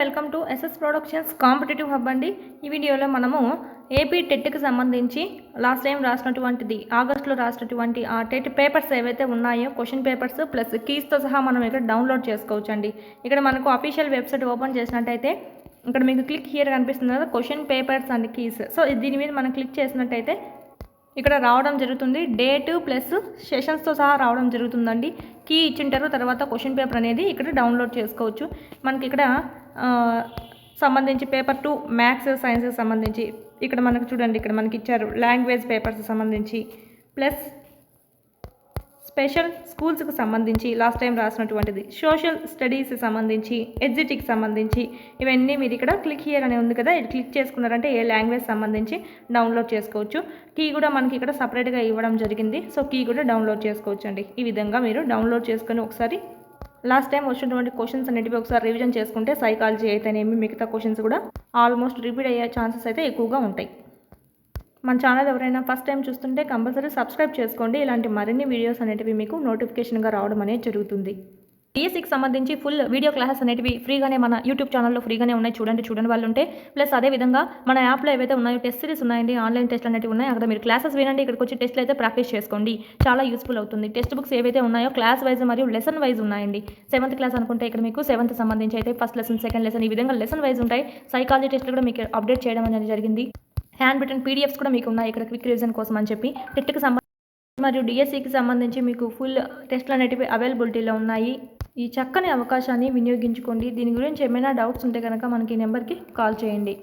Welcome to SS productions competitive hub అండి. ఈ వీడియోలో మనము ఏపీ టెట్కి సంబంధించి లాస్ట్ టైం రాసినటువంటిది ఆగస్టులో రాసినటువంటి ఆ టెట్ పేపర్స్ ఏవైతే ఉన్నాయో క్వశ్చన్ పేపర్స్ ప్లస్ కీస్తో సహా మనం ఇక్కడ డౌన్లోడ్ చేసుకోవచ్చు అండి. ఇక్కడ మనకు అఫీషియల్ వెబ్సైట్ ఓపెన్ చేసినట్టయితే ఇక్కడ మీకు క్లిక్ హియర్ కనిపిస్తుంది కదా, question papers and keys. So దీని మీద మనం క్లిక్ చేసినట్టయితే ఇక్కడ రావడం జరుగుతుంది. డేటు ప్లస్ సెషన్స్తో సహా రావడం జరుగుతుందండి. కీ ఇచ్చింటారు, తర్వాత క్వశ్చన్ పేపర్ అనేది ఇక్కడ డౌన్లోడ్ చేసుకోవచ్చు. మనకి ఇక్కడ సంబంధించి పేపర్ 2 మ్యాథ్స్ సైన్స్కి సంబంధించి ఇక్కడ మనకు చూడండి, ఇక్కడ మనకి ఇచ్చారు లాంగ్వేజ్ పేపర్స్ సంబంధించి ప్లస్ స్పెషల్ స్కూల్స్కి సంబంధించి లాస్ట్ టైం రాసినటువంటిది, సోషల్ స్టడీస్కి సంబంధించి, ఎడ్జిటికి సంబంధించి ఇవన్నీ మీరు ఇక్కడ క్లిక్ హియర్ అని ఉంది కదా, ఇది క్లిక్ చేసుకున్నారంటే ఏ లాంగ్వేజ్ సంబంధించి డౌన్లోడ్ చేసుకోవచ్చు. కీ కూడా మనకి ఇక్కడ సపరేట్గా ఇవ్వడం జరిగింది. సో కీ కూడా డౌన్లోడ్ చేసుకోవచ్చు అండి. ఈ విధంగా మీరు డౌన్లోడ్ చేసుకొని ఒకసారి లాస్ట్ టైం వచ్చినటువంటి క్వశ్చన్స్ అనేటివి ఒకసారి రివిజన్ చేసుకుంటే సైకాలజీ అయితేనేమి మిగతా క్వశ్చన్స్ కూడా ఆల్మోస్ట్ రిపీట్ అయ్యే ఛాన్సెస్ అయితే ఎక్కువగా ఉంటాయి. మన ఛానల్ ఎవరైనా ఫస్ట్ టైం చూస్తుంటే కంపల్సరీ సబ్స్క్రైబ్ చేసుకోండి. ఇలాంటి మరిన్ని వీడియోస్ అనేటివి మీకు నోటిఫికేషన్గా రావడం అనేది జరుగుతుంది. డిఎస్సికి సంబంధించి ఫుల్ వీడియో క్లాసెస్ అనేటివి ఫ్రీగానే మన యూట్యూబ్ ఛానల్లో ఫ్రీగానే ఉన్నాయి. చూడండి వాళ్ళు ఉంటే ప్లస్ అదేవిధంగా మన యాప్లో ఏవైతే ఉన్నాయో టెస్ట్ సిరీస్ ఉన్నాయండి, ఆన్లైన్ టెస్ట్ అనేవి ఉన్నాయి. అక్కడ మీరు క్లాసెస్ వినండి, ఇక్కడికి వచ్చి టెస్ట్లు అయితే ప్రాక్టీస్ చేసుకోండి. చాలా యూస్ఫుల్ అవుతుంది. టెక్స్ట్ బుక్స్ ఏవైతే ఉన్నాయో క్లాస్ వైజ్ మరియు లెసన్ వైజ్ ఉన్నాయండి. 7th క్లాస్ అనుకుంటే ఇక్కడ మీకు 7th సంబంధించి అయితే ఫస్ట్ లెసన్, సెకండ్ లెసన్ ఈ విధంగా లెసన్ వైజ్ ఉంటాయి. సైకాలజీ టెస్ట్లు కూడా మీకు అప్డేట్ చేయడం అనేది జరిగింది. హ్యాండ్ రిటన్ పీడిఎఫ్స్ కూడా మీకు ఉన్నాయి ఇక్కడ క్విక్ రివిజన్ కోసం అని చెప్పి. టెట్కి సంబంధించి మరియు డిఎస్సికి సంబంధించి మీకు ఫుల్ టెస్ట్లు అనేటివి అవైలబిలిటీలో ఉన్నాయి. ఈ చక్కని అవకాశాన్ని వినియోగించుకోండి. దీని గురించి ఏమైనా డౌట్స్ ఉంటే కనుక మనకి ఈ నెంబర్కి కాల్ చేయండి.